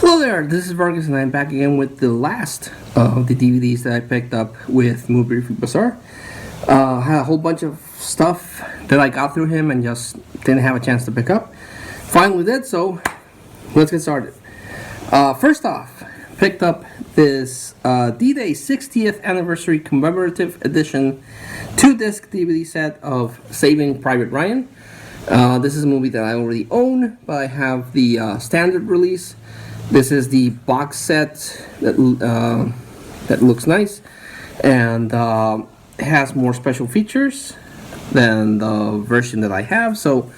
Hello there, this is Vargas and I'm back again with the last of the DVDs that I picked up with Movie Review Bazaar. Had a whole bunch of stuff that I got through him and just didn't have a chance to pick up. Finally did, so let's get started. First off, picked up this D-Day 60th Anniversary Commemorative Edition 2-disc DVD set of Saving Private Ryan. This is a movie that I already own, but I have the standard release. This is the box set that looks nice and has more special features than the version that I have, so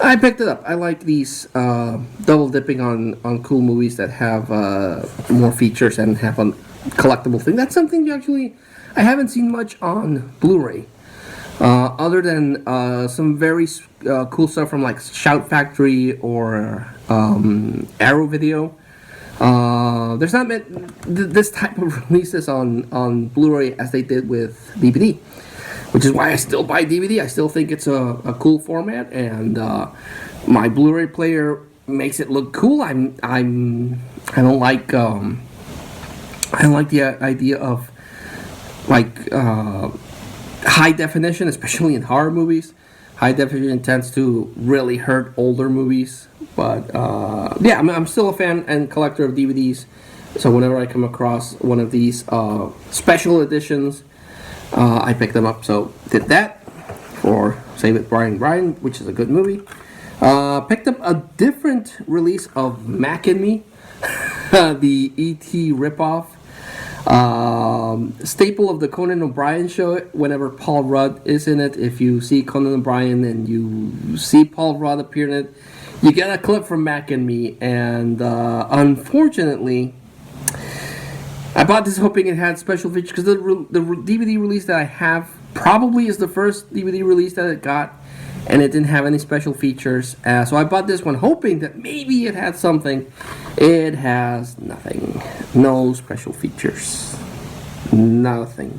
I picked it up. I like these double dipping on cool movies that have more features and have a collectible thing. That's something I haven't seen much on Blu-ray. Other than some very cool stuff from like Shout Factory or Arrow Video. There's not this type of releases on Blu-ray as they did with DVD, which is why I still buy DVD. I still think it's a cool format, and my Blu-ray player makes it look cool. I don't like the idea of like high definition, especially in horror movies. High definition tends to really hurt older movies, but yeah, I'm still a fan and collector of DVDs. So whenever I come across one of these special editions, I pick them up. So did that for Save It Brian, which is a good movie. Picked up a different release of Mac and Me, the E.T. ripoff. Staple of the Conan O'Brien show whenever Paul Rudd is in it. If you see Conan O'Brien and you see Paul Rudd appear in it, you get a clip from Mac and Me, and unfortunately I bought this hoping it had special features, because the DVD release that I have probably is the first DVD release that it got, and it didn't have any special features. So I bought this one hoping that maybe it had something. It has nothing. No special features. Nothing.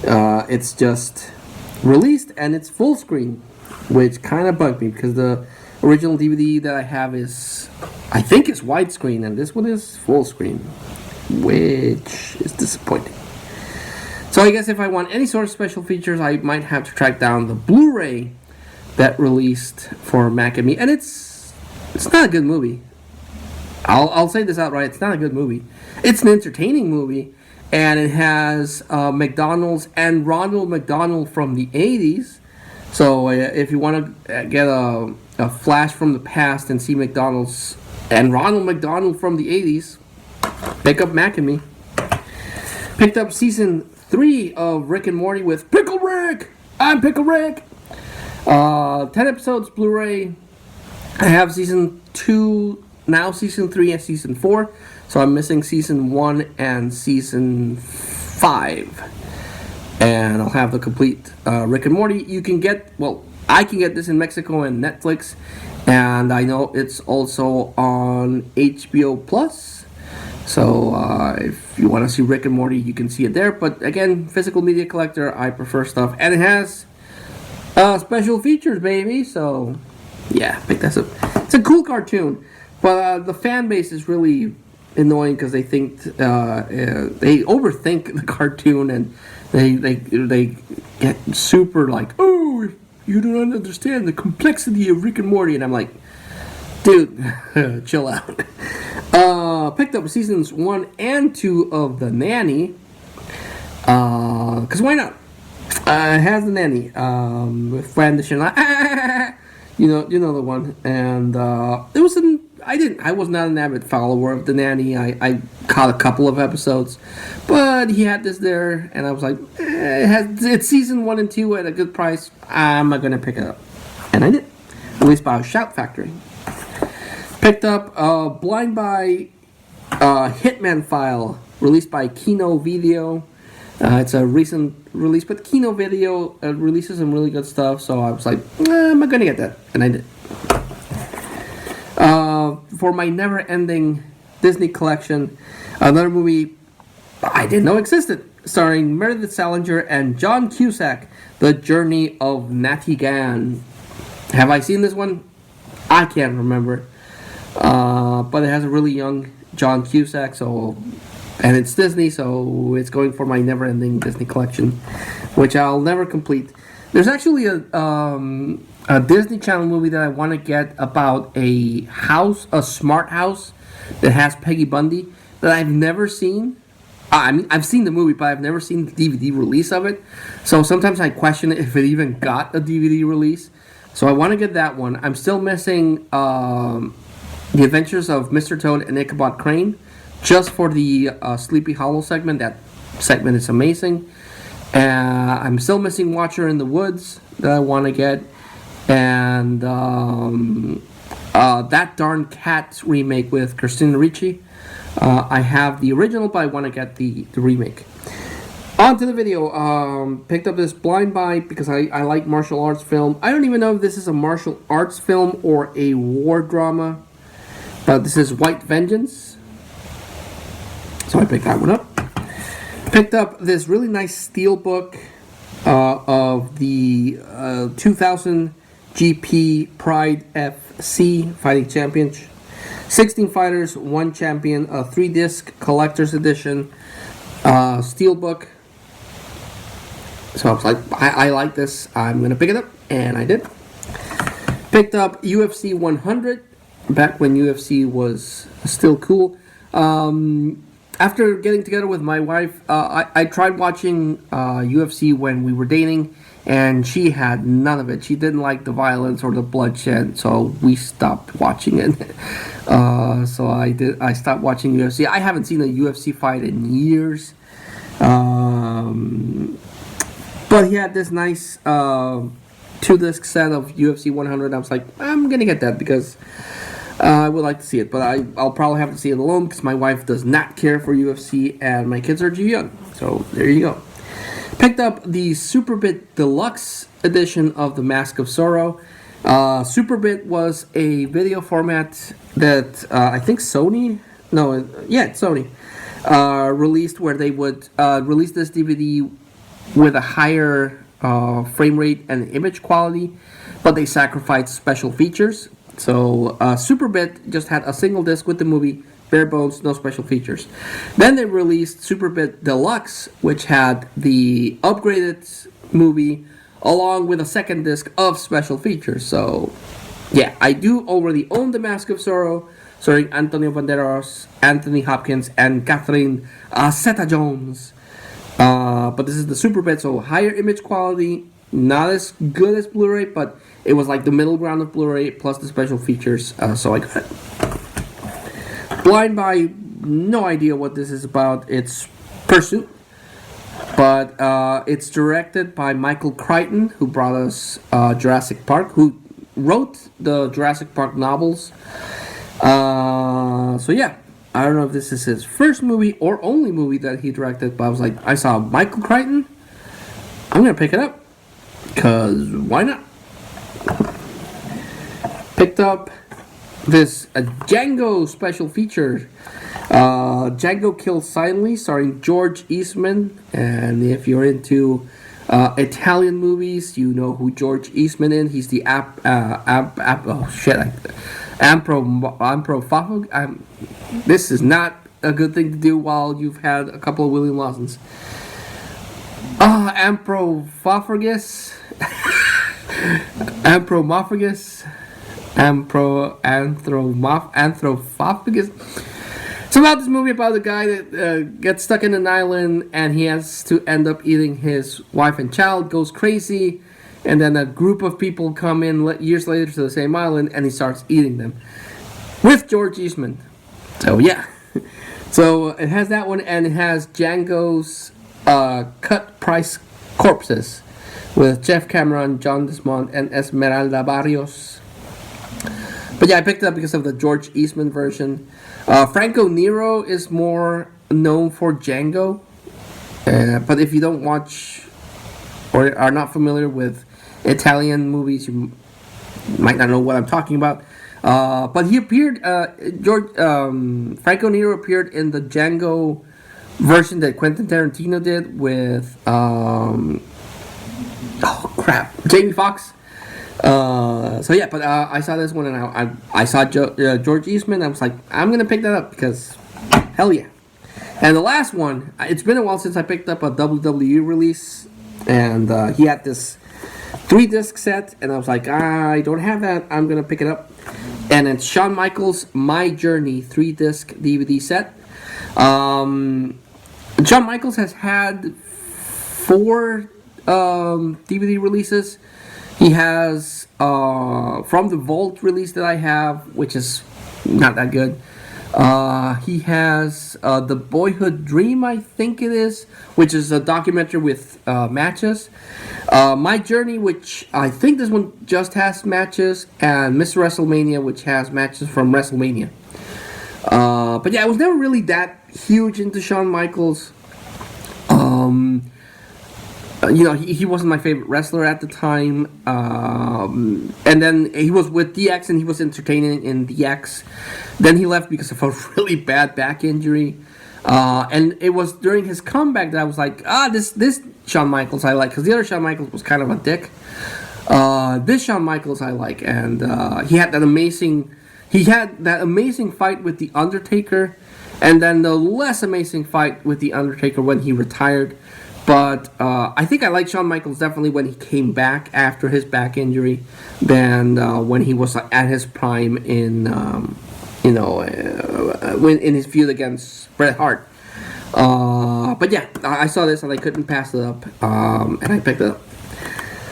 It's just released and it's full screen, which kind of bugged me, because the original DVD that I have I think is widescreen, and this one is full screen, which is disappointing. So I guess if I want any sort of special features, I might have to track down the Blu-ray that released for Mac and Me, and it's not a good movie. I'll say this outright: it's not a good movie. It's an entertaining movie, and it has McDonald's and Ronald McDonald from the '80s. So if you want to get a flash from the past and see McDonald's and Ronald McDonald from the '80s, pick up Mac and Me. Picked up season 3 of Rick and Morty with Pickle Rick. I'm Pickle Rick. 10 episodes Blu-ray. I have season 2, now season 3 and season 4. So I'm missing season 1 and season 5. And I'll have the complete Rick and Morty. I can get this in Mexico and Netflix. And I know it's also on HBO Plus. So if you want to see Rick and Morty, you can see it there. But again, physical media collector, I prefer stuff. And it has special features, baby. So yeah, pick that up. It's a cool cartoon. But the fan base is really annoying, because they think they overthink the cartoon, and they get super like, oh, you don't understand the complexity of Rick and Morty. And I'm like, dude, chill out. Picked up seasons 1 and 2 of The Nanny, because why not? It has The Nanny with Flanders and you know the one, and it was I was not an avid follower of The Nanny. I caught a couple of episodes, but he had this there, and I was like, it's season 1 and 2 at a good price. I'm not gonna pick it up, and I did. Released by Shout Factory. Picked up Blind by Hitman File, released by Kino Video. It's a recent release, but Kino Video releases some really good stuff, so I was like, I'm not gonna get that, and I did. For my never-ending Disney collection, another movie I didn't know existed, starring Meredith Salinger and John Cusack, The Journey of Natty Gann. Have I seen this one? I can't remember. But it has a really young John Cusack, and it's Disney, so it's going for my never-ending Disney collection, which I'll never complete. There's actually a Disney Channel movie that I want to get about a smart house that has Peggy Bundy that I've never seen. I mean, I've seen the movie, but I've never seen the DVD release of it. So sometimes I question if it even got a DVD release. So I want to get that one. I'm still missing The Adventures of Mr. Toad and Ichabod Crane, just for the Sleepy Hollow segment. That segment is amazing. I'm still missing Watcher in the Woods that I want to get. And That Darn Cat remake with Christina Ricci. I have the original, but I want to get the remake. On to the video. Picked up this blind buy because I like martial arts film. I don't even know if this is a martial arts film or a war drama. But this is White Vengeance. So I picked that one up. Picked up this really nice steel book of the 2000 GP Pride FC Fighting Championship. 16 fighters, 1 champion, a 3-disc collector's edition steelbook. So I was like, I like this. I'm going to pick it up. And I did. Picked up UFC 100. Back when UFC was still cool. After getting together with my wife, I tried watching UFC when we were dating. And she had none of it. She didn't like the violence or the bloodshed, so we stopped watching it. So I stopped watching UFC. I haven't seen a UFC fight in years. But he had this nice 2-disc set of UFC 100. I was like, I'm gonna get that because I would like to see it. But I'll probably have to see it alone because my wife does not care for UFC and my kids are too young. So there you go. Picked up the Superbit Deluxe edition of The Mask of Zorro. Superbit was a video format that I think Sony released, where they would release this DVD with a higher frame rate and image quality, but they sacrificed special features. So Superbit just had a single disc with the movie, bare bones, no special features. Then they released Superbit Deluxe, which had the upgraded movie along with a second disc of special features. So yeah, I do already own The Mask of Zorro, starring Antonio Banderas, Anthony Hopkins, and Catherine Zeta-Jones. But this is the Superbit, so higher image quality, not as good as Blu-ray, but it was like the middle ground of Blu-ray plus the special features, so I got it. Blind buy, no idea what this is about. It's Pursuit, but it's directed by Michael Crichton, who brought us Jurassic Park, who wrote the Jurassic Park novels. So yeah, I don't know if this is his first movie or only movie that he directed, but I was like, I saw Michael Crichton, I'm gonna pick it up, cause why not? Picked up this Django special feature, Django Kills Silently, starring George Eastman. And if you're into Italian movies, you know who George Eastman is. He's the this is not a good thing to do while you've had a couple of William Lawsons. Ampromophagus. Anthropophagus. So about this movie about the guy that gets stuck in an island and he has to end up eating his wife and child, goes crazy, and then a group of people come in years later to the same island and he starts eating them with George Eastman. So yeah, so it has that one, and it has Django's cut price corpses with Jeff Cameron, John Desmond, and Esmeralda Barrios. But yeah, I picked it up because of the George Eastman version. Franco Nero is more known for Django. But if you don't watch or are not familiar with Italian movies, you might not know what I'm talking about. But he appeared, Franco Nero appeared in the Django version that Quentin Tarantino did with, Jamie Foxx. So yeah, but I saw this one and I saw George Eastman. I was like, I'm gonna pick that up because hell yeah. And the last one, it's been a while since I picked up a WWE release, and he had this 3-disc set, and I was like, I don't have that. I'm gonna pick it up, and it's Shawn Michaels' My Journey 3-disc DVD set. Shawn Michaels has had 4 DVD releases. He has from the Vault release that I have, which is not that good. He has The Boyhood Dream, I think it is, which is a documentary with matches. My Journey, which I think this one just has matches, and Mr. WrestleMania, which has matches from WrestleMania. But yeah, I was never really that huge into Shawn Michaels. He wasn't my favorite wrestler at the time. And then he was with DX and he was entertaining in DX. Then he left because of a really bad back injury. And it was during his comeback that I was like, this Shawn Michaels I like. Because the other Shawn Michaels was kind of a dick. This Shawn Michaels I like. And he had that amazing fight with The Undertaker. And then the less amazing fight with The Undertaker when he retired. But I think I like Shawn Michaels definitely when he came back after his back injury than when he was at his prime in when in his feud against Bret Hart. But yeah, I saw this and I couldn't pass it up, and I picked it up.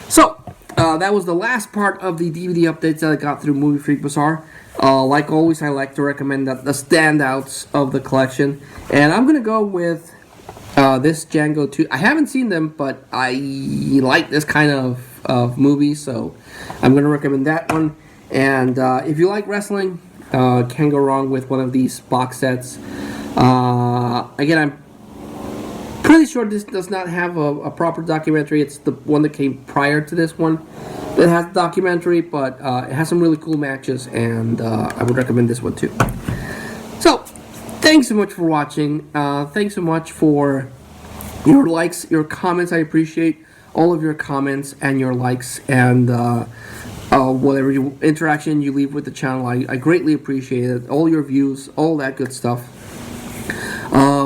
So that was the last part of the DVD updates that I got through Movie Freak Bazaar. Like always, I like to recommend the standouts of the collection, and I'm gonna go with this Django 2. I haven't seen them, but I like this kind of movie, so I'm going to recommend that one. And if you like wrestling, can't go wrong with one of these box sets. Again, I'm pretty sure this does not have a proper documentary. It's the one that came prior to this one that has a documentary, but it has some really cool matches, and I would recommend this one too. So, thanks so much for watching. Thanks so much for your likes, your comments. I appreciate all of your comments and your likes and whatever interaction you leave with the channel. I greatly appreciate it. All your views, all that good stuff.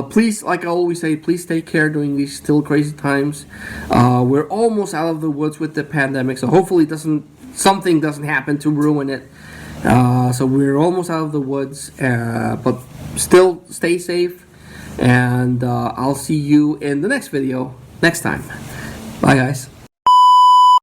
Please, like I always say, please take care during these still crazy times. We're almost out of the woods with the pandemic, so hopefully something doesn't happen to ruin it. So we're almost out of the woods, but still stay safe, and I'll see you in the next video next time. Bye guys.